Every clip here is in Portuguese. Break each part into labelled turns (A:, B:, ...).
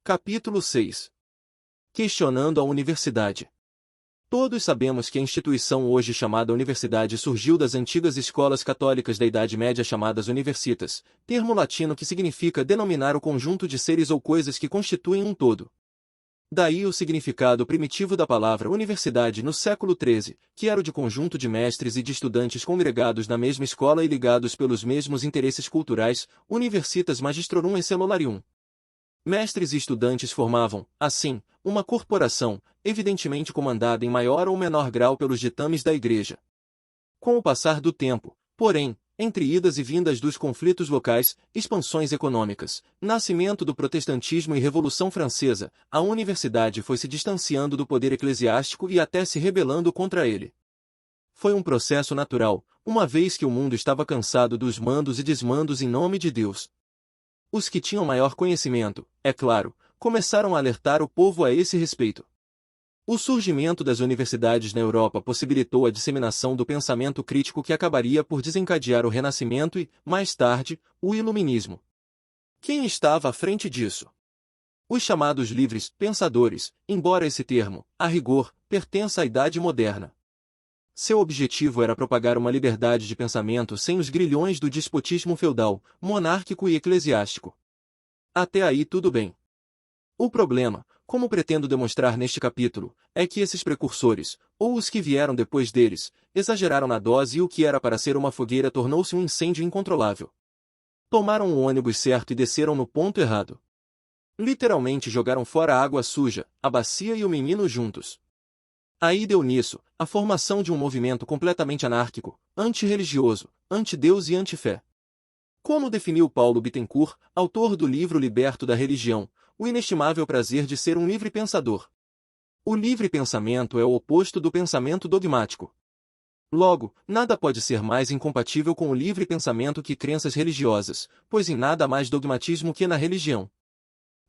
A: Capítulo 6. Questionando a universidade. Todos sabemos que a instituição hoje chamada universidade surgiu das antigas escolas católicas da Idade Média chamadas universitas, termo latino que significa denominar o conjunto de seres ou coisas que constituem um todo. Daí o significado primitivo da palavra universidade no século XIII, que era o de conjunto de mestres e de estudantes congregados na mesma escola e ligados pelos mesmos interesses culturais, universitas magistrorum e cellularium. Mestres e estudantes formavam, assim, uma corporação, evidentemente comandada em maior ou menor grau pelos ditames da Igreja. Com o passar do tempo, porém, entre idas e vindas dos conflitos locais, expansões econômicas, nascimento do protestantismo e Revolução Francesa, a universidade foi se distanciando do poder eclesiástico e até se rebelando contra ele. Foi um processo natural, uma vez que o mundo estava cansado dos mandos e desmandos em nome de Deus. Os que tinham maior conhecimento, é claro, começaram a alertar o povo a esse respeito. O surgimento das universidades na Europa possibilitou a disseminação do pensamento crítico que acabaria por desencadear o Renascimento e, mais tarde, o Iluminismo. Quem estava à frente disso? Os chamados livres pensadores, embora esse termo, a rigor, pertença à Idade Moderna. Seu objetivo era propagar uma liberdade de pensamento sem os grilhões do despotismo feudal, monárquico e eclesiástico. Até aí tudo bem. O problema, como pretendo demonstrar neste capítulo, é que esses precursores, ou os que vieram depois deles, exageraram na dose e o que era para ser uma fogueira tornou-se um incêndio incontrolável. Tomaram o ônibus certo e desceram no ponto errado. Literalmente jogaram fora a água suja, a bacia e o menino juntos. Aí deu nisso, a formação de um movimento completamente anárquico, antirreligioso, anti-Deus e anti-fé. Como definiu Paulo Bittencourt, autor do livro Liberto da Religião, o inestimável prazer de ser um livre pensador. O livre pensamento é o oposto do pensamento dogmático. Logo, nada pode ser mais incompatível com o livre pensamento que crenças religiosas, pois em nada há mais dogmatismo que na religião.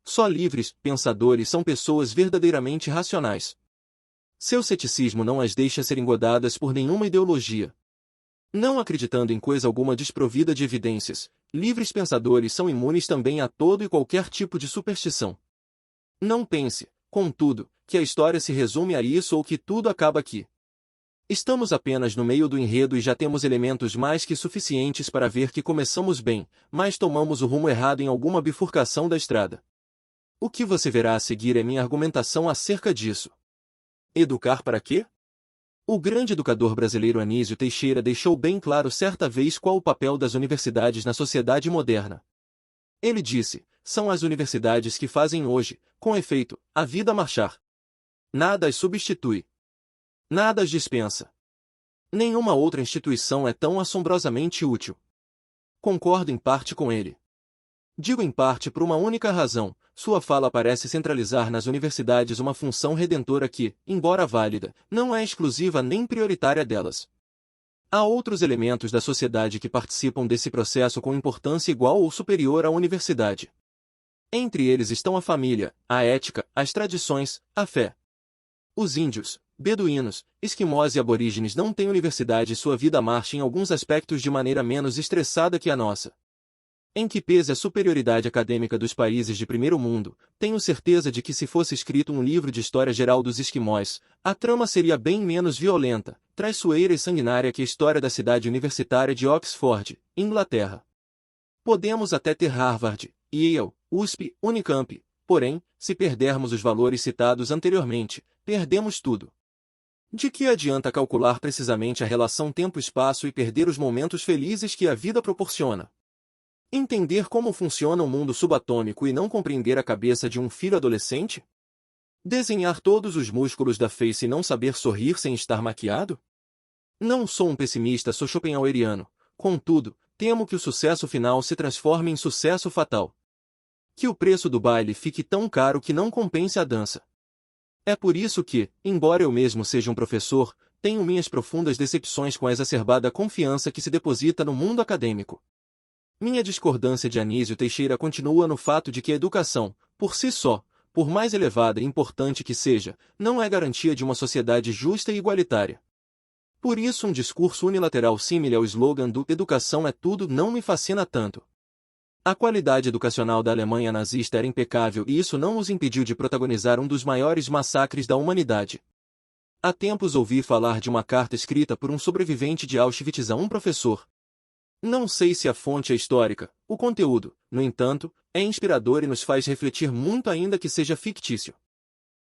A: Só livres pensadores são pessoas verdadeiramente racionais. Seu ceticismo não as deixa ser engodadas por nenhuma ideologia. Não acreditando em coisa alguma desprovida de evidências, livres pensadores são imunes também a todo e qualquer tipo de superstição. Não pense, contudo, que a história se resume a isso ou que tudo acaba aqui. Estamos apenas no meio do enredo e já temos elementos mais que suficientes para ver que começamos bem, mas tomamos o rumo errado em alguma bifurcação da estrada. O que você verá a seguir é minha argumentação acerca disso. Educar para quê? O grande educador brasileiro Anísio Teixeira deixou bem claro certa vez qual o papel das universidades na sociedade moderna. Ele disse, são as universidades que fazem hoje, com efeito, a vida marchar. Nada as substitui. Nada as dispensa. Nenhuma outra instituição é tão assombrosamente útil. Concordo em parte com ele. Digo em parte por uma única razão, sua fala parece centralizar nas universidades uma função redentora que, embora válida, não é exclusiva nem prioritária delas. Há outros elementos da sociedade que participam desse processo com importância igual ou superior à universidade. Entre eles estão a família, a ética, as tradições, a fé. Os índios, beduínos, esquimós e aborígenes não têm universidade e sua vida marcha em alguns aspectos de maneira menos estressada que a nossa. Em que pese a superioridade acadêmica dos países de primeiro mundo, tenho certeza de que se fosse escrito um livro de história geral dos esquimós, a trama seria bem menos violenta, traiçoeira e sanguinária que a história da cidade universitária de Oxford, Inglaterra. Podemos até ter Harvard, Yale, USP, Unicamp, porém, se perdermos os valores citados anteriormente, perdemos tudo. De que adianta calcular precisamente a relação tempo-espaço e perder os momentos felizes que a vida proporciona? Entender como funciona o mundo subatômico e não compreender a cabeça de um filho adolescente? Desenhar todos os músculos da face e não saber sorrir sem estar maquiado? Não sou um pessimista, sou schopenhaueriano, contudo, temo que o sucesso final se transforme em sucesso fatal. Que o preço do baile fique tão caro que não compense a dança. É por isso que, embora eu mesmo seja um professor, tenho minhas profundas decepções com a exacerbada confiança que se deposita no mundo acadêmico. Minha discordância de Anísio Teixeira continua no fato de que a educação, por si só, por mais elevada e importante que seja, não é garantia de uma sociedade justa e igualitária. Por isso um discurso unilateral símile ao slogan do "educação é tudo" não me fascina tanto. A qualidade educacional da Alemanha nazista era impecável e isso não os impediu de protagonizar um dos maiores massacres da humanidade. Há tempos ouvi falar de uma carta escrita por um sobrevivente de Auschwitz a um professor. Não sei se a fonte é histórica, o conteúdo, no entanto, é inspirador e nos faz refletir muito ainda que seja fictício.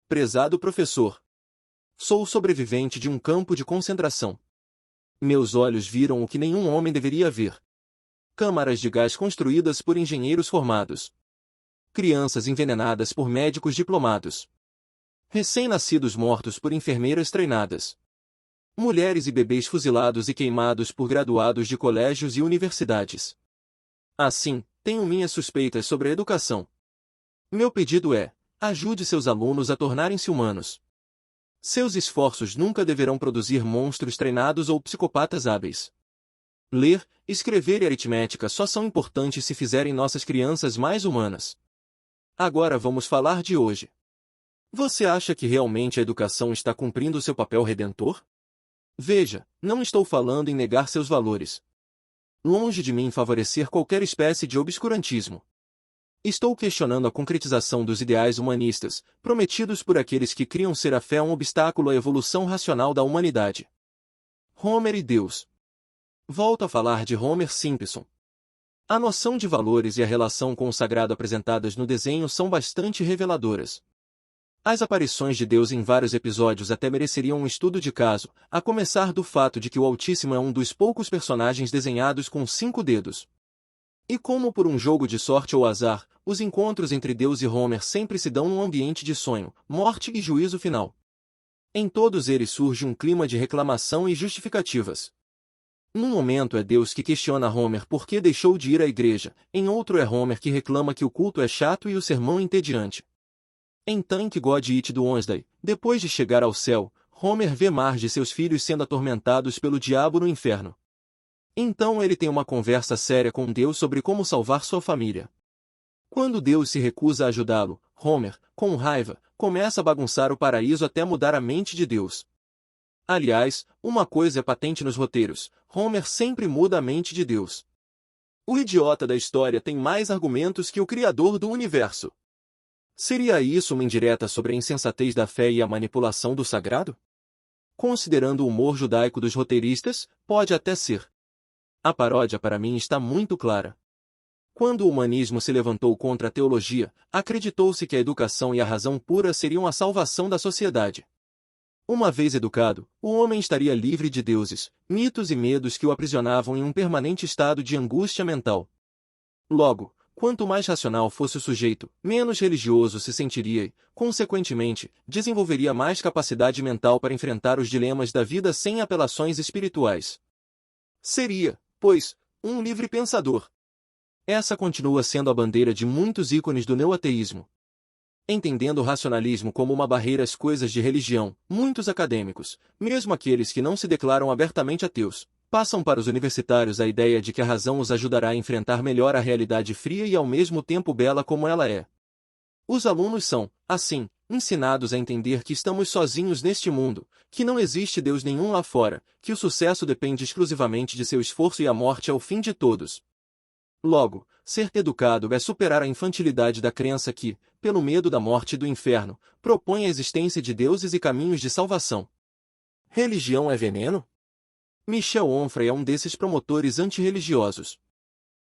A: Prezado professor, sou sobrevivente de um campo de concentração. Meus olhos viram o que nenhum homem deveria ver. Câmaras de gás construídas por engenheiros formados. Crianças envenenadas por médicos diplomados. Recém-nascidos mortos por enfermeiras treinadas. Mulheres e bebês fuzilados e queimados por graduados de colégios e universidades. Assim, tenho minhas suspeitas sobre a educação. Meu pedido é: ajude seus alunos a tornarem-se humanos. Seus esforços nunca deverão produzir monstros treinados ou psicopatas hábeis. Ler, escrever e aritmética só são importantes se fizerem nossas crianças mais humanas. Agora vamos falar de hoje. Você acha que realmente a educação está cumprindo seu papel redentor? Veja, não estou falando em negar seus valores. Longe de mim favorecer qualquer espécie de obscurantismo. Estou questionando a concretização dos ideais humanistas, prometidos por aqueles que criam ser a fé um obstáculo à evolução racional da humanidade. Homer e Deus. Volto a falar de Homer Simpson. A noção de valores e a relação com o sagrado apresentadas no desenho são bastante reveladoras. As aparições de Deus em vários episódios até mereceriam um estudo de caso, a começar do fato de que o Altíssimo é um dos poucos personagens desenhados com 5 dedos. E como por um jogo de sorte ou azar, os encontros entre Deus e Homer sempre se dão num ambiente de sonho, morte e juízo final. Em todos eles surge um clima de reclamação e justificativas. Num momento é Deus que questiona Homer por que deixou de ir à igreja, em outro é Homer que reclama que o culto é chato e o sermão entediante. Em Thank God It do Wednesday, depois de chegar ao céu, Homer vê Marge e seus filhos sendo atormentados pelo diabo no inferno. Então ele tem uma conversa séria com Deus sobre como salvar sua família. Quando Deus se recusa a ajudá-lo, Homer, com raiva, começa a bagunçar o paraíso até mudar a mente de Deus. Aliás, uma coisa é patente nos roteiros: Homer sempre muda a mente de Deus. O idiota da história tem mais argumentos que o criador do universo. Seria isso uma indireta sobre a insensatez da fé e a manipulação do sagrado? Considerando o humor judaico dos roteiristas, pode até ser. A paródia para mim está muito clara. Quando o humanismo se levantou contra a teologia, acreditou-se que a educação e a razão pura seriam a salvação da sociedade. Uma vez educado, o homem estaria livre de deuses, mitos e medos que o aprisionavam em um permanente estado de angústia mental. Logo, quanto mais racional fosse o sujeito, menos religioso se sentiria e, consequentemente, desenvolveria mais capacidade mental para enfrentar os dilemas da vida sem apelações espirituais. Seria, pois, um livre pensador. Essa continua sendo a bandeira de muitos ícones do neoateísmo. Entendendo o racionalismo como uma barreira às coisas de religião, muitos acadêmicos, mesmo aqueles que não se declaram abertamente ateus, passam para os universitários a ideia de que a razão os ajudará a enfrentar melhor a realidade fria e ao mesmo tempo bela como ela é. Os alunos são, assim, ensinados a entender que estamos sozinhos neste mundo, que não existe Deus nenhum lá fora, que o sucesso depende exclusivamente de seu esforço e a morte é o fim de todos. Logo, ser educado é superar a infantilidade da crença que, pelo medo da morte e do inferno, propõe a existência de deuses e caminhos de salvação. Religião é veneno? Michel Onfray é um desses promotores antirreligiosos.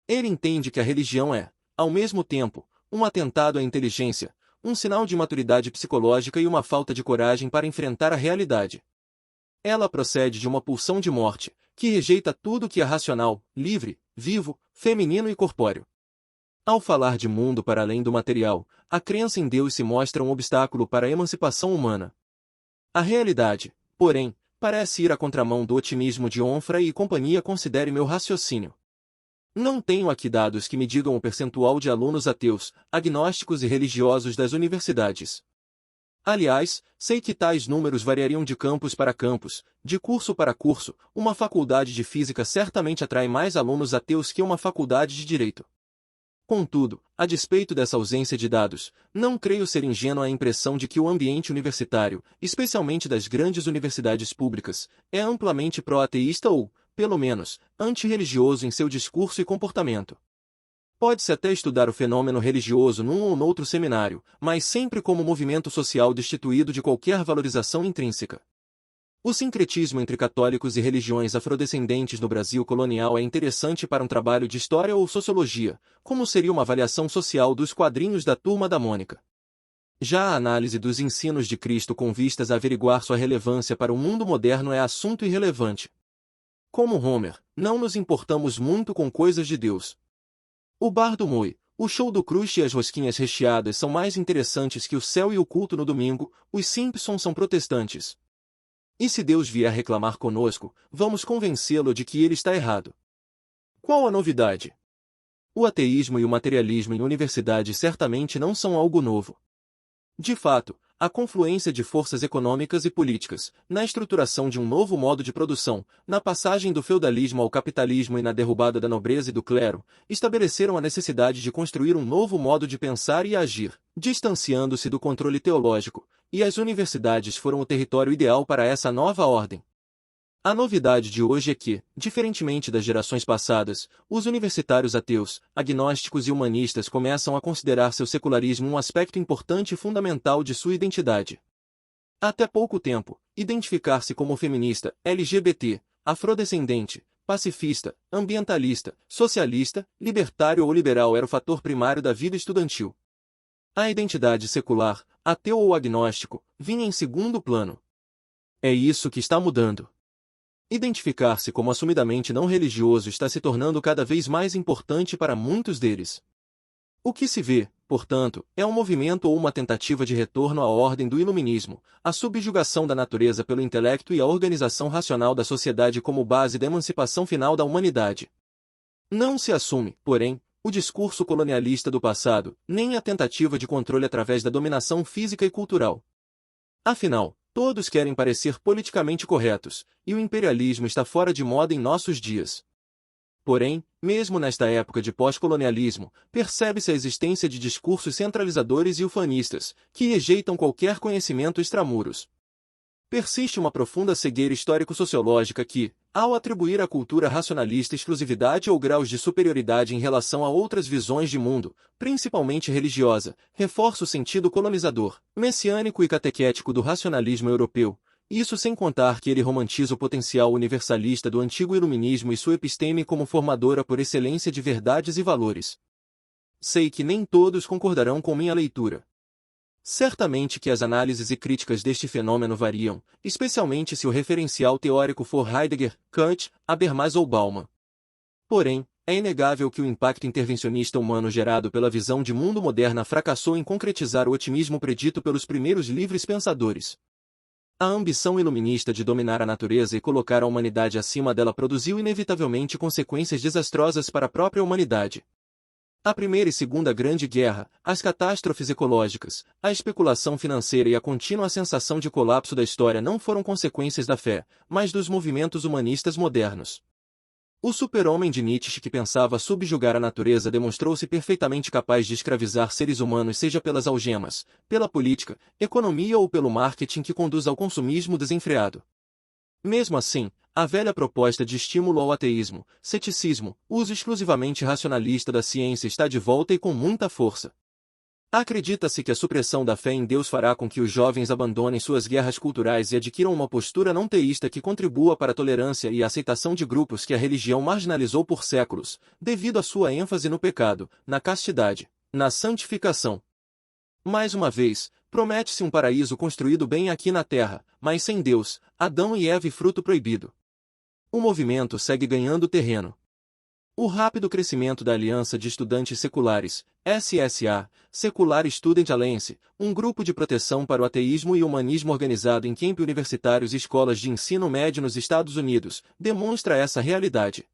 A: Ele entende que a religião é, ao mesmo tempo, um atentado à inteligência, um sinal de imaturidade psicológica e uma falta de coragem para enfrentar a realidade. Ela procede de uma pulsão de morte, que rejeita tudo que é racional, livre, vivo, feminino e corpóreo. Ao falar de mundo para além do material, a crença em Deus se mostra um obstáculo para a emancipação humana. A realidade, porém, parece ir à contramão do otimismo de Onfray e companhia. Considere meu raciocínio. Não tenho aqui dados que me digam o percentual de alunos ateus, agnósticos e religiosos das universidades. Aliás, sei que tais números variariam de campus para campus, de curso para curso. Uma faculdade de física certamente atrai mais alunos ateus que uma faculdade de direito. Contudo, a despeito dessa ausência de dados, não creio ser ingênua a impressão de que o ambiente universitário, especialmente das grandes universidades públicas, é amplamente pró-ateísta ou, pelo menos, antirreligioso em seu discurso e comportamento. Pode-se até estudar o fenômeno religioso num ou noutro seminário, mas sempre como movimento social destituído de qualquer valorização intrínseca. O sincretismo entre católicos e religiões afrodescendentes no Brasil colonial é interessante para um trabalho de história ou sociologia, como seria uma avaliação social dos quadrinhos da Turma da Mônica. Já a análise dos ensinos de Cristo com vistas a averiguar sua relevância para o mundo moderno é assunto irrelevante. Como Homer, não nos importamos muito com coisas de Deus. O bar do Moi, o show do Crush e as rosquinhas recheadas são mais interessantes que o céu e o culto no domingo. Os Simpsons são protestantes. E se Deus vier reclamar conosco, vamos convencê-lo de que ele está errado. Qual a novidade? O ateísmo e o materialismo em universidade certamente não são algo novo. De fato, a confluência de forças econômicas e políticas, na estruturação de um novo modo de produção, na passagem do feudalismo ao capitalismo e na derrubada da nobreza e do clero, estabeleceram a necessidade de construir um novo modo de pensar e agir, distanciando-se do controle teológico, e as universidades foram o território ideal para essa nova ordem. A novidade de hoje é que, diferentemente das gerações passadas, os universitários ateus, agnósticos e humanistas começam a considerar seu secularismo um aspecto importante e fundamental de sua identidade. Até pouco tempo, identificar-se como feminista, LGBT, afrodescendente, pacifista, ambientalista, socialista, libertário ou liberal era o fator primário da vida estudantil. A identidade secular, ateu ou agnóstico, vinha em segundo plano. É isso que está mudando. Identificar-se como assumidamente não religioso está se tornando cada vez mais importante para muitos deles. O que se vê, portanto, é um movimento ou uma tentativa de retorno à ordem do iluminismo, a subjugação da natureza pelo intelecto e a organização racional da sociedade como base da emancipação final da humanidade. Não se assume, porém, o discurso colonialista do passado, nem a tentativa de controle através da dominação física e cultural. Afinal, todos querem parecer politicamente corretos, e o imperialismo está fora de moda em nossos dias. Porém, mesmo nesta época de pós-colonialismo, percebe-se a existência de discursos centralizadores e ufanistas, que rejeitam qualquer conhecimento extramuros. Persiste uma profunda cegueira histórico-sociológica que, ao atribuir à cultura racionalista exclusividade ou graus de superioridade em relação a outras visões de mundo, principalmente religiosa, reforça o sentido colonizador, messiânico e catequético do racionalismo europeu. Isso sem contar que ele romantiza o potencial universalista do antigo iluminismo e sua episteme como formadora por excelência de verdades e valores. Sei que nem todos concordarão com minha leitura. Certamente que as análises e críticas deste fenômeno variam, especialmente se o referencial teórico for Heidegger, Kant, Habermas ou Bauman. Porém, é inegável que o impacto intervencionista humano gerado pela visão de mundo moderna fracassou em concretizar o otimismo predito pelos primeiros livres pensadores. A ambição iluminista de dominar a natureza e colocar a humanidade acima dela produziu inevitavelmente consequências desastrosas para a própria humanidade. A Primeira e Segunda Grande Guerra, as catástrofes ecológicas, a especulação financeira e a contínua sensação de colapso da história não foram consequências da fé, mas dos movimentos humanistas modernos. O super-homem de Nietzsche que pensava subjugar a natureza demonstrou-se perfeitamente capaz de escravizar seres humanos seja pelas algemas, pela política, economia ou pelo marketing que conduz ao consumismo desenfreado. Mesmo assim, a velha proposta de estímulo ao ateísmo, ceticismo, uso exclusivamente racionalista da ciência está de volta e com muita força. Acredita-se que a supressão da fé em Deus fará com que os jovens abandonem suas guerras culturais e adquiram uma postura não teísta que contribua para a tolerância e a aceitação de grupos que a religião marginalizou por séculos, devido à sua ênfase no pecado, na castidade, na santificação. Mais uma vez, promete-se um paraíso construído bem aqui na terra, mas sem Deus, Adão e Eva e fruto proibido. O movimento segue ganhando terreno. O rápido crescimento da Aliança de Estudantes Seculares, SSA, Secular Student Alliance, um grupo de proteção para o ateísmo e humanismo organizado em campi universitários e escolas de ensino médio nos Estados Unidos, demonstra essa realidade.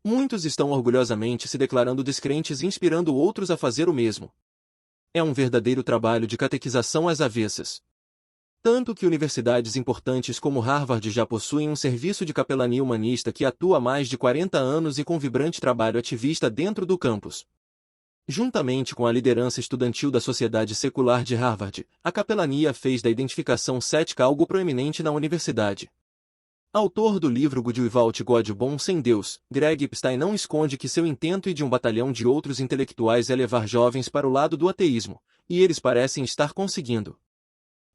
A: Muitos estão orgulhosamente se declarando descrentes e inspirando outros a fazer o mesmo. É um verdadeiro trabalho de catequização às avessas. Tanto que universidades importantes como Harvard já possuem um serviço de capelania humanista que atua há mais de 40 anos e com vibrante trabalho ativista dentro do campus. Juntamente com a liderança estudantil da Sociedade Secular de Harvard, a capelania fez da identificação cética algo proeminente na universidade. Autor do livro Good Without God, Bom Sem Deus, Greg Epstein não esconde que seu intento e de um batalhão de outros intelectuais é levar jovens para o lado do ateísmo, e eles parecem estar conseguindo.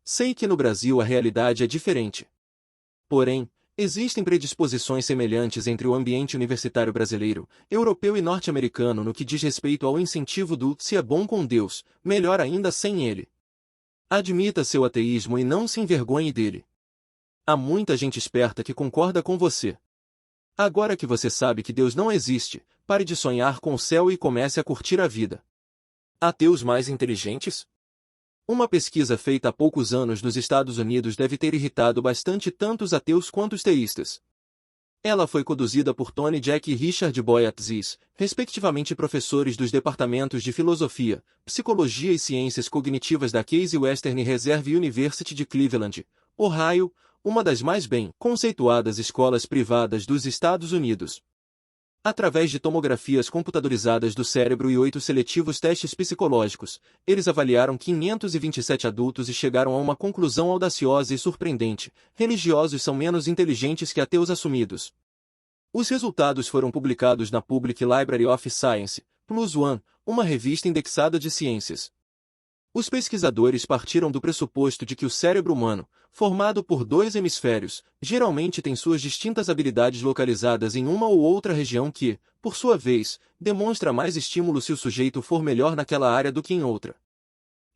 A: Sei que no Brasil a realidade é diferente. Porém, existem predisposições semelhantes entre o ambiente universitário brasileiro, europeu e norte-americano no que diz respeito ao incentivo do "se é bom com Deus, melhor ainda sem ele". Admita seu ateísmo e não se envergonhe dele. Há muita gente esperta que concorda com você. Agora que você sabe que Deus não existe, pare de sonhar com o céu e comece a curtir a vida. Ateus mais inteligentes? Uma pesquisa feita há poucos anos nos Estados Unidos deve ter irritado bastante tanto os ateus quanto os teístas. Ela foi conduzida por Tony Jack e Richard Boyatzis, respectivamente professores dos departamentos de Filosofia, Psicologia e Ciências Cognitivas da Case Western Reserve University de Cleveland, Ohio, uma das mais bem conceituadas escolas privadas dos Estados Unidos. Através de tomografias computadorizadas do cérebro e 8 seletivos testes psicológicos, eles avaliaram 527 adultos e chegaram a uma conclusão audaciosa e surpreendente: religiosos são menos inteligentes que ateus assumidos. Os resultados foram publicados na Public Library of Science, Plus One, uma revista indexada de ciências. Os pesquisadores partiram do pressuposto de que o cérebro humano, formado por dois hemisférios, geralmente tem suas distintas habilidades localizadas em uma ou outra região que, por sua vez, demonstra mais estímulo se o sujeito for melhor naquela área do que em outra.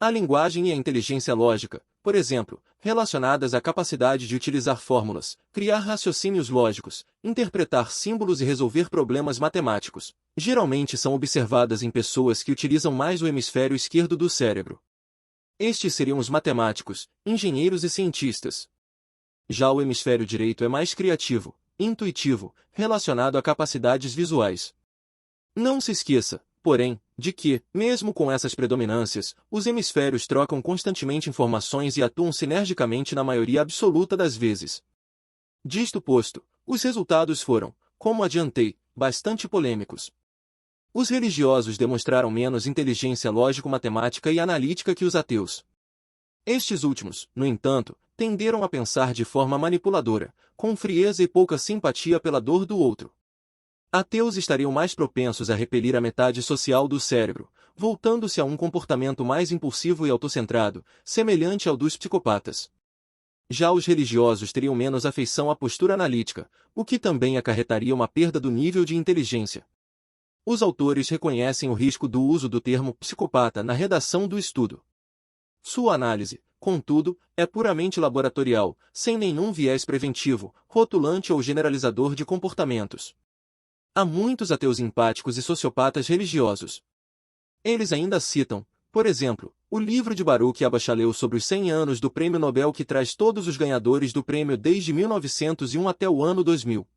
A: A linguagem e a inteligência lógica, por exemplo, relacionadas à capacidade de utilizar fórmulas, criar raciocínios lógicos, interpretar símbolos e resolver problemas matemáticos, geralmente são observadas em pessoas que utilizam mais o hemisfério esquerdo do cérebro. Estes seriam os matemáticos, engenheiros e cientistas. Já o hemisfério direito é mais criativo, intuitivo, relacionado a capacidades visuais. Não se esqueça, porém, de que, mesmo com essas predominâncias, os hemisférios trocam constantemente informações e atuam sinergicamente na maioria absoluta das vezes. Disto posto, os resultados foram, como adiantei, bastante polêmicos. Os religiosos demonstraram menos inteligência lógico-matemática e analítica que os ateus. Estes últimos, no entanto, tenderam a pensar de forma manipuladora, com frieza e pouca simpatia pela dor do outro. Ateus estariam mais propensos a repelir a metade social do cérebro, voltando-se a um comportamento mais impulsivo e autocentrado, semelhante ao dos psicopatas. Já os religiosos teriam menos afeição à postura analítica, o que também acarretaria uma perda do nível de inteligência. Os autores reconhecem o risco do uso do termo psicopata na redação do estudo. Sua análise, contudo, é puramente laboratorial, sem nenhum viés preventivo, rotulante ou generalizador de comportamentos. Há muitos ateus empáticos e sociopatas religiosos. Eles ainda citam, por exemplo, o livro de Baruch Abashaleu sobre os 100 anos do Prêmio Nobel, que traz todos os ganhadores do prêmio desde 1901 até o ano 2000.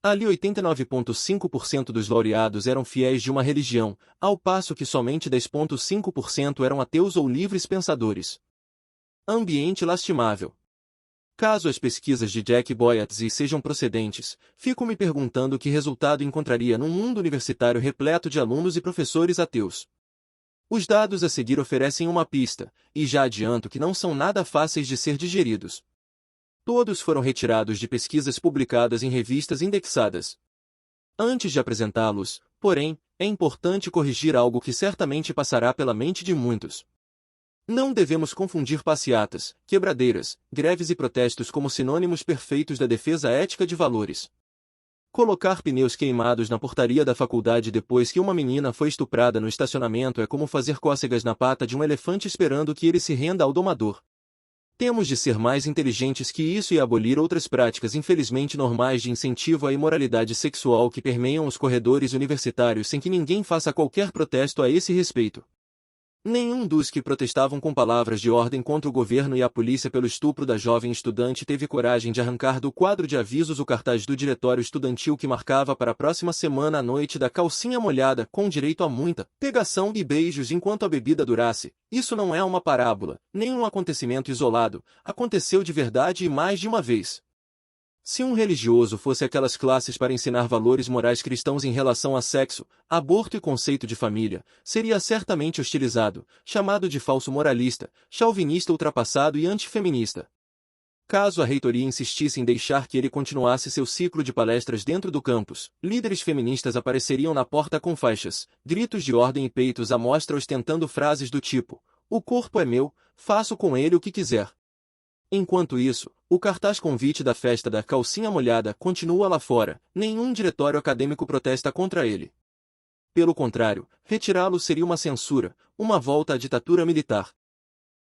A: Ali 89,5% dos laureados eram fiéis de uma religião, ao passo que somente 10,5% eram ateus ou livres pensadores. Ambiente lastimável. Caso as pesquisas de Jack Boyatzis sejam procedentes, fico me perguntando que resultado encontraria num mundo universitário repleto de alunos e professores ateus. Os dados a seguir oferecem uma pista, e já adianto que não são nada fáceis de ser digeridos. Todos foram retirados de pesquisas publicadas em revistas indexadas. Antes de apresentá-los, porém, é importante corrigir algo que certamente passará pela mente de muitos. Não devemos confundir passeatas, quebradeiras, greves e protestos como sinônimos perfeitos da defesa ética de valores. Colocar pneus queimados na portaria da faculdade depois que uma menina foi estuprada no estacionamento é como fazer cócegas na pata de um elefante esperando que ele se renda ao domador. Temos de ser mais inteligentes que isso e abolir outras práticas infelizmente normais de incentivo à imoralidade sexual que permeiam os corredores universitários sem que ninguém faça qualquer protesto a esse respeito. Nenhum dos que protestavam com palavras de ordem contra o governo e a polícia pelo estupro da jovem estudante teve coragem de arrancar do quadro de avisos o cartaz do diretório estudantil que marcava para a próxima semana a noite da calcinha molhada, com direito a muita pegação e beijos enquanto a bebida durasse. Isso não é uma parábola, nem um acontecimento isolado, aconteceu de verdade e mais de uma vez. Se um religioso fosse aquelas classes para ensinar valores morais cristãos em relação a sexo, aborto e conceito de família, seria certamente hostilizado, chamado de falso moralista, chauvinista ultrapassado e antifeminista. Caso a reitoria insistisse em deixar que ele continuasse seu ciclo de palestras dentro do campus, líderes feministas apareceriam na porta com faixas, gritos de ordem e peitos à mostra ostentando frases do tipo: "O corpo é meu, faço com ele o que quiser". Enquanto isso, o cartaz convite da festa da calcinha molhada continua lá fora, nenhum diretório acadêmico protesta contra ele. Pelo contrário, retirá-lo seria uma censura, uma volta à ditadura militar.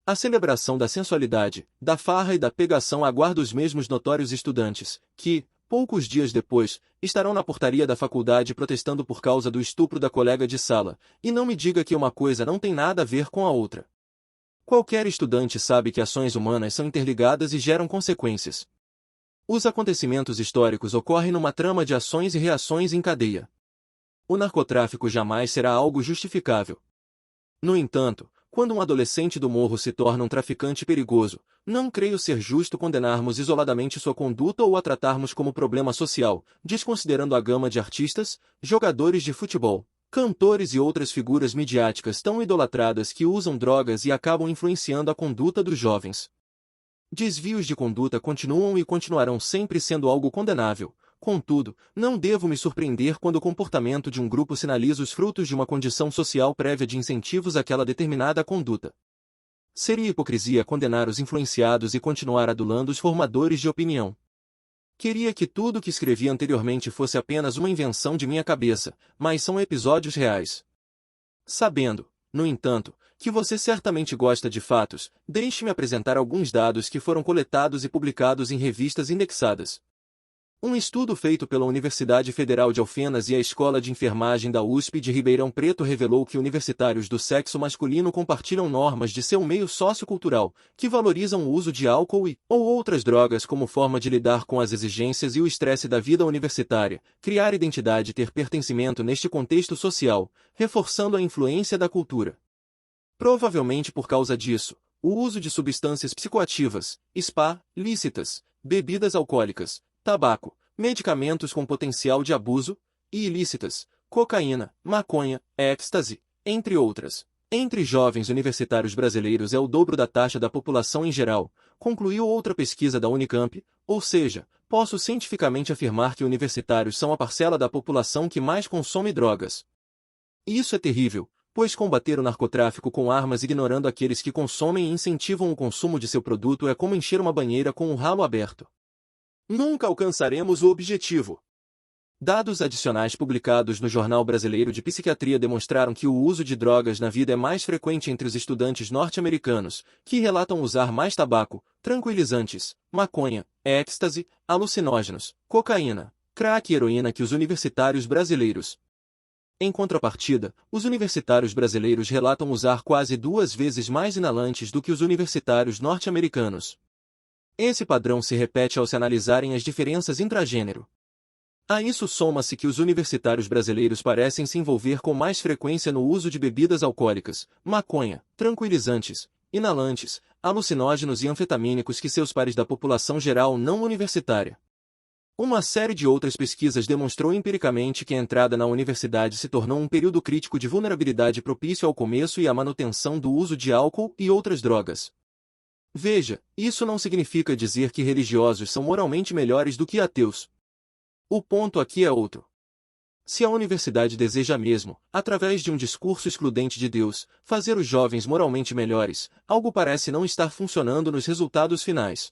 A: A celebração da sensualidade, da farra e da pegação aguarda os mesmos notórios estudantes, que, poucos dias depois, estarão na portaria da faculdade protestando por causa do estupro da colega de sala, e não me diga que uma coisa não tem nada a ver com a outra. Qualquer estudante sabe que ações humanas são interligadas e geram consequências. Os acontecimentos históricos ocorrem numa trama de ações e reações em cadeia. O narcotráfico jamais será algo justificável. No entanto, quando um adolescente do morro se torna um traficante perigoso, não creio ser justo condenarmos isoladamente sua conduta ou a tratarmos como problema social, desconsiderando a gama de artistas, jogadores de futebol, cantores e outras figuras midiáticas tão idolatradas que usam drogas e acabam influenciando a conduta dos jovens. Desvios de conduta continuam e continuarão sempre sendo algo condenável. Contudo, não devo me surpreender quando o comportamento de um grupo sinaliza os frutos de uma condição social prévia de incentivos àquela determinada conduta. Seria hipocrisia condenar os influenciados e continuar adulando os formadores de opinião. Queria que tudo o que escrevi anteriormente fosse apenas uma invenção de minha cabeça, mas são episódios reais. Sabendo, no entanto, que você certamente gosta de fatos, deixe-me apresentar alguns dados que foram coletados e publicados em revistas indexadas. Um estudo feito pela Universidade Federal de Alfenas e a Escola de Enfermagem da USP de Ribeirão Preto revelou que universitários do sexo masculino compartilham normas de seu meio sociocultural, que valorizam o uso de álcool ou outras drogas como forma de lidar com as exigências e o estresse da vida universitária, criar identidade e ter pertencimento neste contexto social, reforçando a influência da cultura. Provavelmente por causa disso, o uso de substâncias psicoativas, spa, lícitas, bebidas alcoólicas, tabaco, medicamentos com potencial de abuso, e ilícitas, cocaína, maconha, êxtase, entre outras. Entre jovens universitários brasileiros é o dobro da taxa da população em geral, concluiu outra pesquisa da Unicamp, ou seja, posso cientificamente afirmar que universitários são a parcela da população que mais consome drogas. Isso é terrível, pois combater o narcotráfico com armas ignorando aqueles que consomem e incentivam o consumo de seu produto é como encher uma banheira com o ralo aberto. Nunca alcançaremos o objetivo. Dados adicionais publicados no Jornal Brasileiro de Psiquiatria demonstraram que o uso de drogas na vida é mais frequente entre os estudantes norte-americanos, que relatam usar mais tabaco, tranquilizantes, maconha, êxtase, alucinógenos, cocaína, crack e heroína que os universitários brasileiros. Em contrapartida, os universitários brasileiros relatam usar quase 2 vezes mais inalantes do que os universitários norte-americanos. Esse padrão se repete ao se analisarem as diferenças intragênero. A isso soma-se que os universitários brasileiros parecem se envolver com mais frequência no uso de bebidas alcoólicas, maconha, tranquilizantes, inalantes, alucinógenos e anfetamínicos que seus pares da população geral não universitária. Uma série de outras pesquisas demonstrou empiricamente que a entrada na universidade se tornou um período crítico de vulnerabilidade propício ao começo e à manutenção do uso de álcool e outras drogas. Veja, isso não significa dizer que religiosos são moralmente melhores do que ateus. O ponto aqui é outro. Se a universidade deseja mesmo, através de um discurso excludente de Deus, fazer os jovens moralmente melhores, algo parece não estar funcionando nos resultados finais.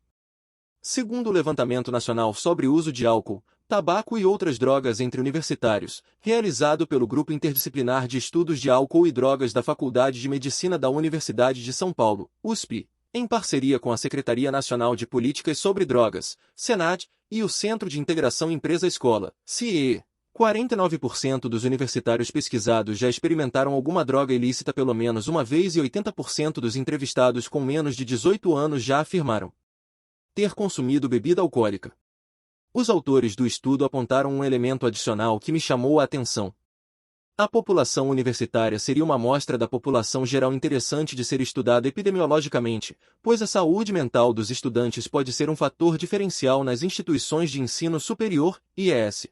A: Segundo o Levantamento Nacional sobre o Uso de Álcool, Tabaco e Outras Drogas entre Universitários, realizado pelo Grupo Interdisciplinar de Estudos de Álcool e Drogas da Faculdade de Medicina da Universidade de São Paulo, USP, em parceria com a Secretaria Nacional de Políticas sobre Drogas, SENAD, e o Centro de Integração Empresa-Escola, CIE, 49% dos universitários pesquisados já experimentaram alguma droga ilícita pelo menos uma vez e 80% dos entrevistados com menos de 18 anos já afirmaram ter consumido bebida alcoólica. Os autores do estudo apontaram um elemento adicional que me chamou a atenção. A população universitária seria uma amostra da população geral interessante de ser estudada epidemiologicamente, pois a saúde mental dos estudantes pode ser um fator diferencial nas instituições de ensino superior, IES.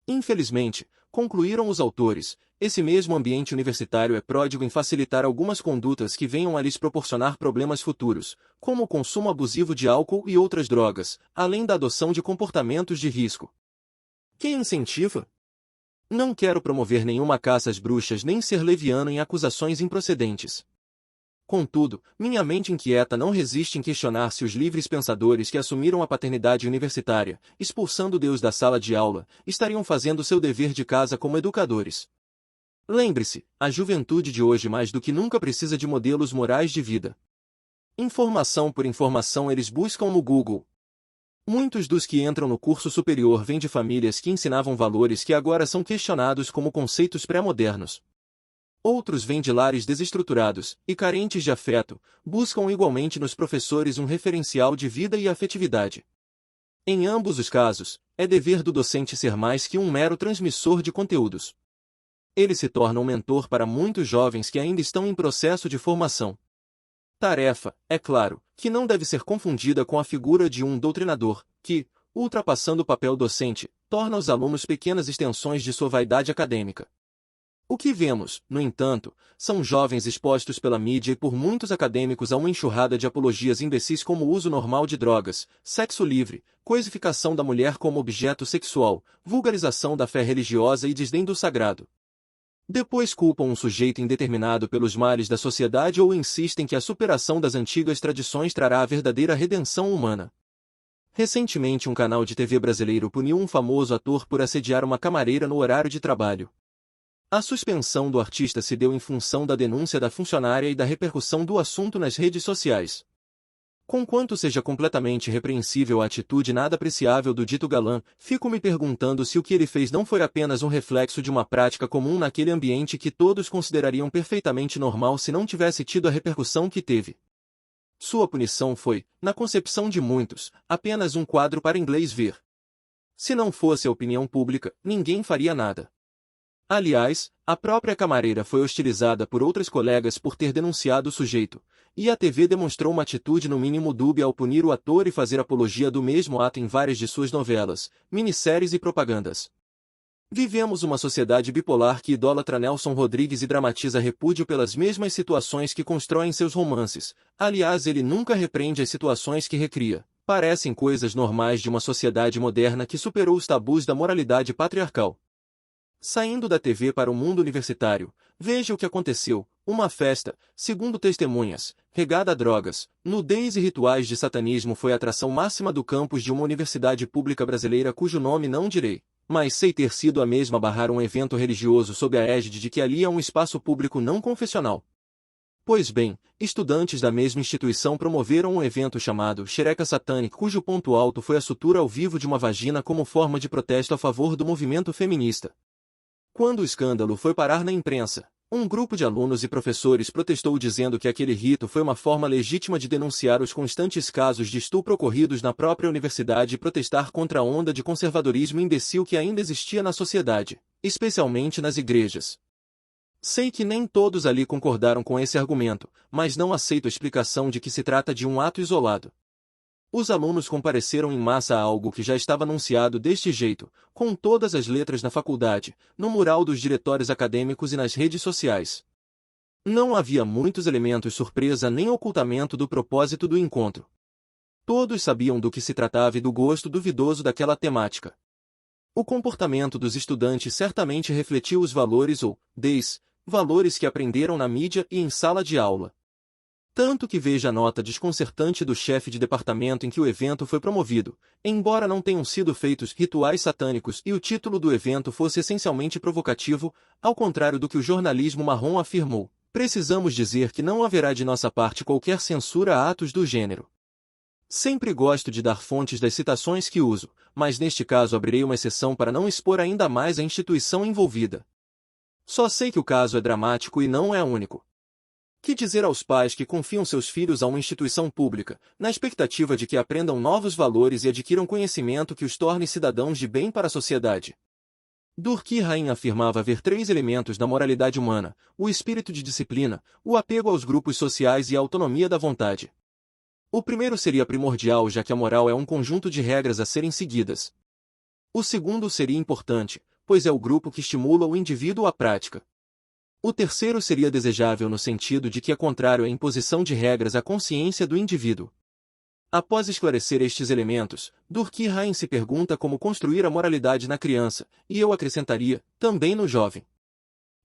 A: Infelizmente, Concluíram os autores, esse mesmo ambiente universitário é pródigo em facilitar algumas condutas que venham a lhes proporcionar problemas futuros, como o consumo abusivo de álcool e outras drogas, além da adoção de comportamentos de risco. Quem incentiva? Não quero promover nenhuma caça às bruxas nem ser leviano em acusações improcedentes. Contudo, minha mente inquieta não resiste em questionar se os livres pensadores que assumiram a paternidade universitária, expulsando Deus da sala de aula, estariam fazendo seu dever de casa como educadores. Lembre-se, a juventude de hoje mais do que nunca precisa de modelos morais de vida. Informação por informação eles buscam no Google. Muitos dos que entram no curso superior vêm de famílias que ensinavam valores que agora são questionados como conceitos pré-modernos. Outros vêm de lares desestruturados e carentes de afeto, buscam igualmente nos professores um referencial de vida e afetividade. Em ambos os casos, é dever do docente ser mais que um mero transmissor de conteúdos. Ele se torna um mentor para muitos jovens que ainda estão em processo de formação. Tarefa, é claro, que não deve ser confundida com a figura de um doutrinador, que, ultrapassando o papel docente, torna os alunos pequenas extensões de sua vaidade acadêmica. O que vemos, no entanto, são jovens expostos pela mídia e por muitos acadêmicos a uma enxurrada de apologias imbecis como o uso normal de drogas, sexo livre, coisificação da mulher como objeto sexual, vulgarização da fé religiosa e desdém do sagrado. Depois culpam um sujeito indeterminado pelos males da sociedade ou insistem que a superação das antigas tradições trará a verdadeira redenção humana. Recentemente um canal de TV brasileiro puniu um famoso ator por assediar uma camareira no horário de trabalho. A suspensão do artista se deu em função da denúncia da funcionária e da repercussão do assunto nas redes sociais. Conquanto seja completamente repreensível a atitude nada apreciável do dito galã, fico me perguntando se o que ele fez não foi apenas um reflexo de uma prática comum naquele ambiente que todos considerariam perfeitamente normal se não tivesse tido a repercussão que teve. Sua punição foi, na concepção de muitos, apenas um quadro para inglês ver. Se não fosse a opinião pública, ninguém faria nada. Aliás, a própria camareira foi hostilizada por outras colegas por ter denunciado o sujeito, e a TV demonstrou uma atitude no mínimo dúbia ao punir o ator e fazer apologia do mesmo ato em várias de suas novelas, minisséries e propagandas. Vivemos uma sociedade bipolar que idolatra Nelson Rodrigues e dramatiza repúdio pelas mesmas situações que constrói em seus romances. Aliás, ele nunca repreende as situações que recria. Parecem coisas normais de uma sociedade moderna que superou os tabus da moralidade patriarcal. Saindo da TV para o mundo universitário, veja o que aconteceu. Uma festa, segundo testemunhas, regada a drogas, nudez e rituais de satanismo foi a atração máxima do campus de uma universidade pública brasileira cujo nome não direi, mas sei ter sido a mesma barrar um evento religioso sob a égide de que ali é um espaço público não confessional. Pois bem, estudantes da mesma instituição promoveram um evento chamado Xereca Satânica, cujo ponto alto foi a sutura ao vivo de uma vagina como forma de protesto a favor do movimento feminista. Quando o escândalo foi parar na imprensa, um grupo de alunos e professores protestou dizendo que aquele rito foi uma forma legítima de denunciar os constantes casos de estupro ocorridos na própria universidade e protestar contra a onda de conservadorismo imbecil que ainda existia na sociedade, especialmente nas igrejas. Sei que nem todos ali concordaram com esse argumento, mas não aceito a explicação de que se trata de um ato isolado. Os alunos compareceram em massa a algo que já estava anunciado deste jeito, com todas as letras na faculdade, no mural dos diretórios acadêmicos e nas redes sociais. Não havia muitos elementos surpresa nem ocultamento do propósito do encontro. Todos sabiam do que se tratava e do gosto duvidoso daquela temática. O comportamento dos estudantes certamente refletiu os valores ou valores que aprenderam na mídia e em sala de aula. Tanto que veja a nota desconcertante do chefe de departamento em que o evento foi promovido, embora não tenham sido feitos rituais satânicos e o título do evento fosse essencialmente provocativo, ao contrário do que o jornalismo marrom afirmou, precisamos dizer que não haverá de nossa parte qualquer censura a atos do gênero. Sempre gosto de dar fontes das citações que uso, mas neste caso abrirei uma exceção para não expor ainda mais a instituição envolvida. Só sei que o caso é dramático e não é único. Que dizer aos pais que confiam seus filhos a uma instituição pública, na expectativa de que aprendam novos valores e adquiram conhecimento que os torne cidadãos de bem para a sociedade? Durkheim afirmava haver 3 elementos da moralidade humana: o espírito de disciplina, o apego aos grupos sociais e a autonomia da vontade. O primeiro seria primordial, já que a moral é um conjunto de regras a serem seguidas. O segundo seria importante, pois é o grupo que estimula o indivíduo à prática. O terceiro seria desejável no sentido de que é contrário à imposição de regras à consciência do indivíduo. Após esclarecer estes elementos, Durkheim se pergunta como construir a moralidade na criança, e eu acrescentaria, também no jovem.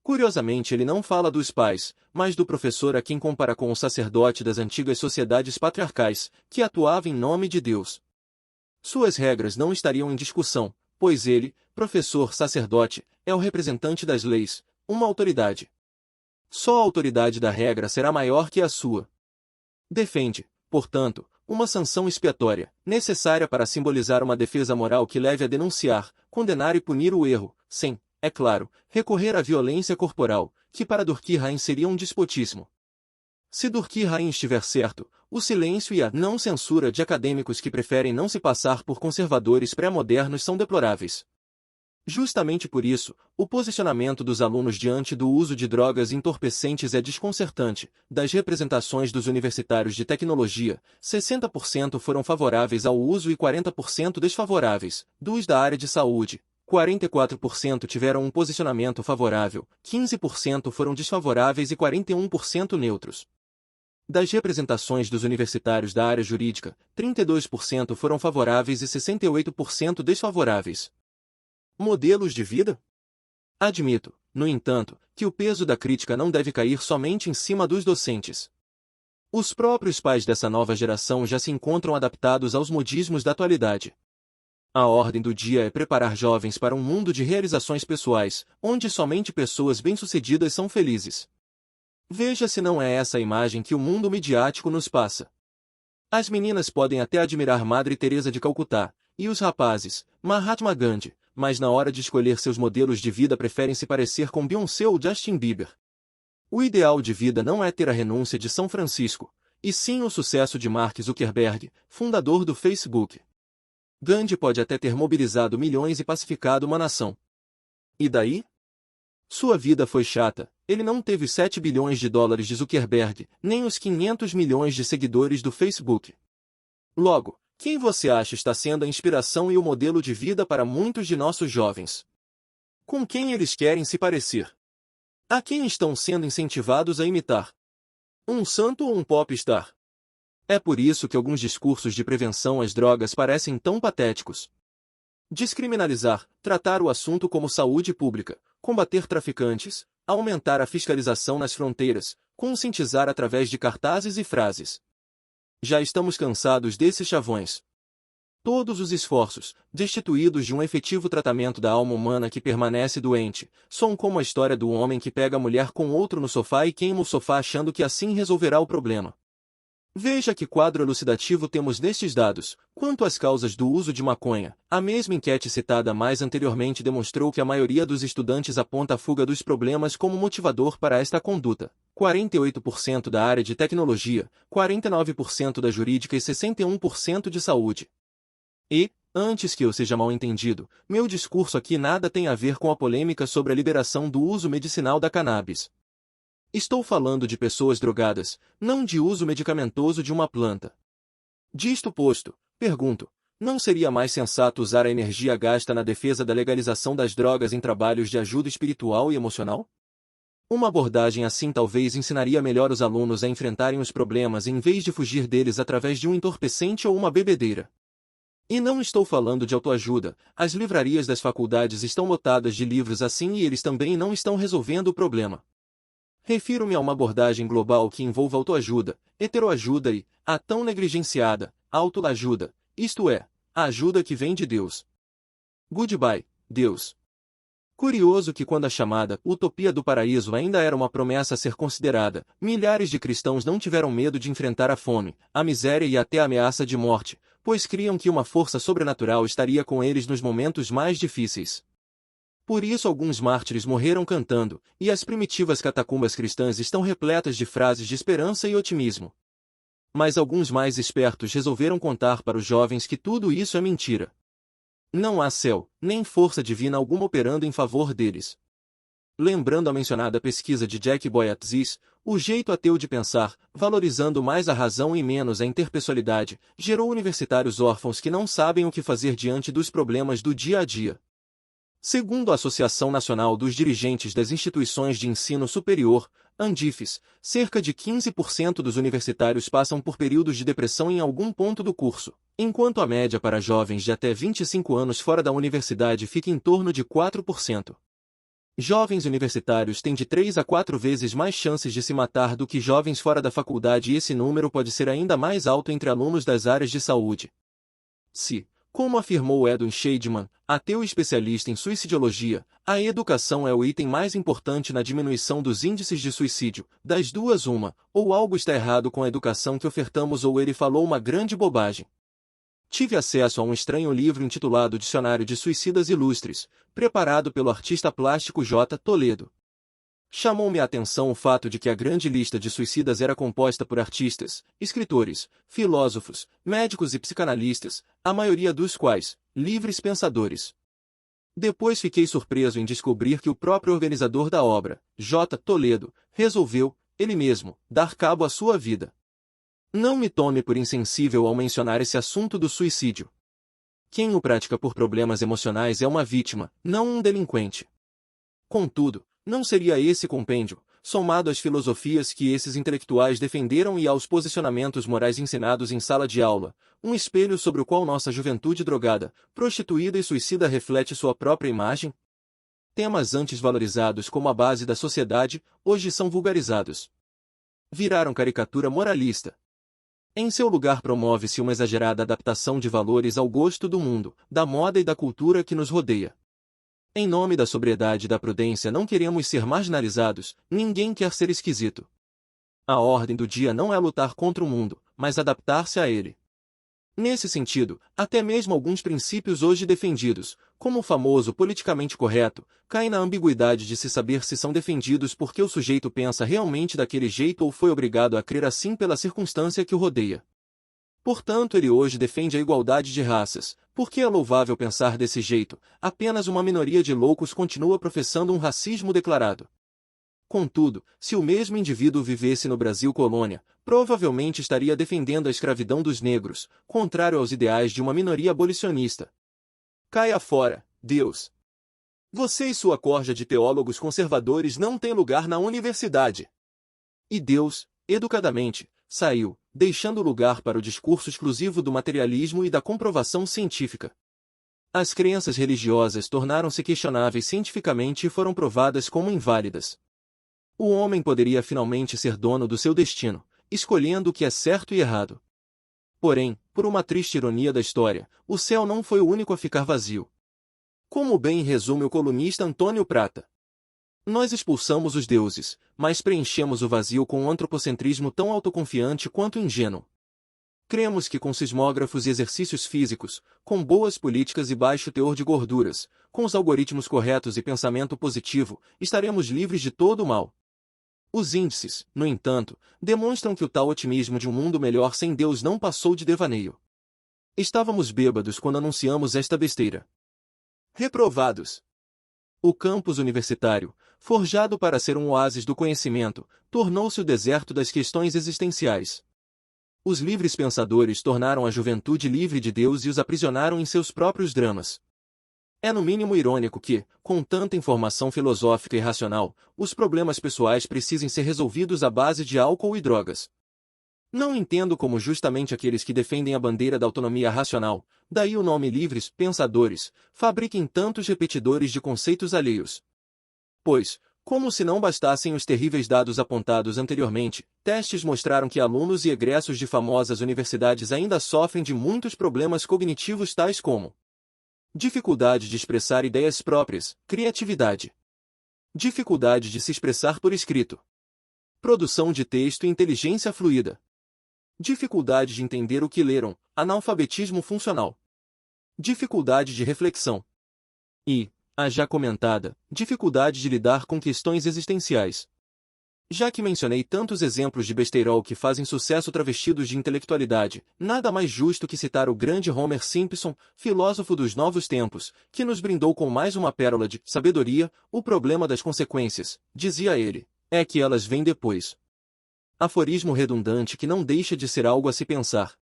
A: Curiosamente ele não fala dos pais, mas do professor a quem compara com o sacerdote das antigas sociedades patriarcais, que atuava em nome de Deus. Suas regras não estariam em discussão, pois ele, professor sacerdote, é o representante das leis, uma autoridade. Só a autoridade da regra será maior que a sua. Defende, portanto, uma sanção expiatória, necessária para simbolizar uma defesa moral que leve a denunciar, condenar e punir o erro, sem, é claro, recorrer à violência corporal, que para Durkheim seria um despotismo. Se Durkheim estiver certo, o silêncio e a não censura de acadêmicos que preferem não se passar por conservadores pré-modernos são deploráveis. Justamente por isso, o posicionamento dos alunos diante do uso de drogas entorpecentes é desconcertante. Das representações dos universitários de tecnologia, 60% foram favoráveis ao uso e 40% desfavoráveis. Dos da área de saúde, 44% tiveram um posicionamento favorável, 15% foram desfavoráveis e 41% neutros. Das representações dos universitários da área jurídica, 32% foram favoráveis e 68% desfavoráveis. Modelos de vida? Admito, no entanto, que o peso da crítica não deve cair somente em cima dos docentes. Os próprios pais dessa nova geração já se encontram adaptados aos modismos da atualidade. A ordem do dia é preparar jovens para um mundo de realizações pessoais, onde somente pessoas bem-sucedidas são felizes. Veja se não é essa a imagem que o mundo midiático nos passa. As meninas podem até admirar Madre Teresa de Calcutá, e os rapazes, Mahatma Gandhi, mas na hora de escolher seus modelos de vida preferem se parecer com Beyoncé ou Justin Bieber. O ideal de vida não é ter a renúncia de São Francisco, e sim o sucesso de Mark Zuckerberg, fundador do Facebook. Gandhi pode até ter mobilizado milhões e pacificado uma nação. E daí? Sua vida foi chata, ele não teve os 7 bilhões de dólares de Zuckerberg, nem os 500 milhões de seguidores do Facebook. Logo, quem você acha está sendo a inspiração e o modelo de vida para muitos de nossos jovens? Com quem eles querem se parecer? A quem estão sendo incentivados a imitar? Um santo ou um popstar? É por isso que alguns discursos de prevenção às drogas parecem tão patéticos. Descriminalizar, tratar o assunto como saúde pública, combater traficantes, aumentar a fiscalização nas fronteiras, conscientizar através de cartazes e frases. Já estamos cansados desses chavões. Todos os esforços, destituídos de um efetivo tratamento da alma humana que permanece doente, são como a história do homem que pega a mulher com outro no sofá e queima o sofá achando que assim resolverá o problema. Veja que quadro elucidativo temos nestes dados. Quanto às causas do uso de maconha, a mesma enquete citada mais anteriormente demonstrou que a maioria dos estudantes aponta a fuga dos problemas como motivador para esta conduta. 48% da área de tecnologia, 49% da jurídica e 61% de saúde. E, antes que eu seja mal entendido, meu discurso aqui nada tem a ver com a polêmica sobre a liberação do uso medicinal da cannabis. Estou falando de pessoas drogadas, não de uso medicamentoso de uma planta. Disto posto, pergunto, não seria mais sensato usar a energia gasta na defesa da legalização das drogas em trabalhos de ajuda espiritual e emocional? Uma abordagem assim talvez ensinaria melhor os alunos a enfrentarem os problemas em vez de fugir deles através de um entorpecente ou uma bebedeira. E não estou falando de autoajuda, as livrarias das faculdades estão lotadas de livros assim e eles também não estão resolvendo o problema. Refiro-me a uma abordagem global que envolva autoajuda, heteroajuda e, a tão negligenciada, autoajuda, isto é, a ajuda que vem de Deus. Goodbye, Deus. Curioso que quando a chamada utopia do paraíso ainda era uma promessa a ser considerada, milhares de cristãos não tiveram medo de enfrentar a fome, a miséria e até a ameaça de morte, pois criam que uma força sobrenatural estaria com eles nos momentos mais difíceis. Por isso alguns mártires morreram cantando, e as primitivas catacumbas cristãs estão repletas de frases de esperança e otimismo. Mas alguns mais espertos resolveram contar para os jovens que tudo isso é mentira. Não há céu, nem força divina alguma operando em favor deles. Lembrando a mencionada pesquisa de Jack Boyatzis, o jeito ateu de pensar, valorizando mais a razão e menos a interpessoalidade, gerou universitários órfãos que não sabem o que fazer diante dos problemas do dia a dia. Segundo a Associação Nacional dos Dirigentes das Instituições de Ensino Superior, ANDIFES, cerca de 15% dos universitários passam por períodos de depressão em algum ponto do curso, enquanto a média para jovens de até 25 anos fora da universidade fica em torno de 4%. Jovens universitários têm de 3 a 4 vezes mais chances de se matar do que jovens fora da faculdade, e esse número pode ser ainda mais alto entre alunos das áreas de saúde. Como afirmou Edwin Scheidman, ateu especialista em suicidologia, a educação é o item mais importante na diminuição dos índices de suicídio. Das duas uma, ou algo está errado com a educação que ofertamos ou ele falou uma grande bobagem. Tive acesso a um estranho livro intitulado Dicionário de Suicidas Ilustres, preparado pelo artista plástico J. Toledo. Chamou-me a atenção o fato de que a grande lista de suicidas era composta por artistas, escritores, filósofos, médicos e psicanalistas, a maioria dos quais, livres pensadores. Depois fiquei surpreso em descobrir que o próprio organizador da obra, J. Toledo, resolveu, ele mesmo, dar cabo à sua vida. Não me tome por insensível ao mencionar esse assunto do suicídio. Quem o pratica por problemas emocionais é uma vítima, não um delinquente. Contudo, não seria esse compêndio, somado às filosofias que esses intelectuais defenderam e aos posicionamentos morais ensinados em sala de aula, um espelho sobre o qual nossa juventude drogada, prostituída e suicida reflete sua própria imagem? Temas antes valorizados como a base da sociedade, hoje são vulgarizados. Viraram caricatura moralista. Em seu lugar promove-se uma exagerada adaptação de valores ao gosto do mundo, da moda e da cultura que nos rodeia. Em nome da sobriedade e da prudência não queremos ser marginalizados, ninguém quer ser esquisito. A ordem do dia não é lutar contra o mundo, mas adaptar-se a ele. Nesse sentido, até mesmo alguns princípios hoje defendidos, como o famoso politicamente correto, caem na ambiguidade de se saber se são defendidos porque o sujeito pensa realmente daquele jeito ou foi obrigado a crer assim pela circunstância que o rodeia. Portanto, ele hoje defende a igualdade de raças, porque é louvável pensar desse jeito, apenas uma minoria de loucos continua professando um racismo declarado. Contudo, se o mesmo indivíduo vivesse no Brasil colônia, provavelmente estaria defendendo a escravidão dos negros, contrário aos ideais de uma minoria abolicionista. Caia fora, Deus! Você e sua corja de teólogos conservadores não têm lugar na universidade. E Deus, educadamente, saiu, deixando lugar para o discurso exclusivo do materialismo e da comprovação científica. As crenças religiosas tornaram-se questionáveis cientificamente e foram provadas como inválidas. O homem poderia finalmente ser dono do seu destino, escolhendo o que é certo e errado. Porém, por uma triste ironia da história, o céu não foi o único a ficar vazio. Como bem resume o colunista Antônio Prata: nós expulsamos os deuses, mas preenchemos o vazio com um antropocentrismo tão autoconfiante quanto ingênuo. Cremos que com sismógrafos e exercícios físicos, com boas políticas e baixo teor de gorduras, com os algoritmos corretos e pensamento positivo, estaremos livres de todo o mal. Os índices, no entanto, demonstram que o tal otimismo de um mundo melhor sem Deus não passou de devaneio. Estávamos bêbados quando anunciamos esta besteira. Reprovados. O campus universitário, forjado para ser um oásis do conhecimento, tornou-se o deserto das questões existenciais. Os livres pensadores tornaram a juventude livre de Deus e os aprisionaram em seus próprios dramas. É no mínimo irônico que, com tanta informação filosófica e racional, os problemas pessoais precisem ser resolvidos à base de álcool e drogas. Não entendo como justamente aqueles que defendem a bandeira da autonomia racional, daí o nome livres pensadores, fabriquem tantos repetidores de conceitos alheios. Pois, como se não bastassem os terríveis dados apontados anteriormente, testes mostraram que alunos e egressos de famosas universidades ainda sofrem de muitos problemas cognitivos tais como dificuldade de expressar ideias próprias, criatividade, dificuldade de se expressar por escrito, produção de texto e inteligência fluida, dificuldade de entender o que leram, analfabetismo funcional, dificuldade de reflexão e, a já comentada, dificuldade de lidar com questões existenciais. Já que mencionei tantos exemplos de besteirol que fazem sucesso travestidos de intelectualidade, nada mais justo que citar o grande Homer Simpson, filósofo dos novos tempos, que nos brindou com mais uma pérola de sabedoria. O problema das consequências, dizia ele, é que elas vêm depois. Aforismo redundante que não deixa de ser algo a se pensar.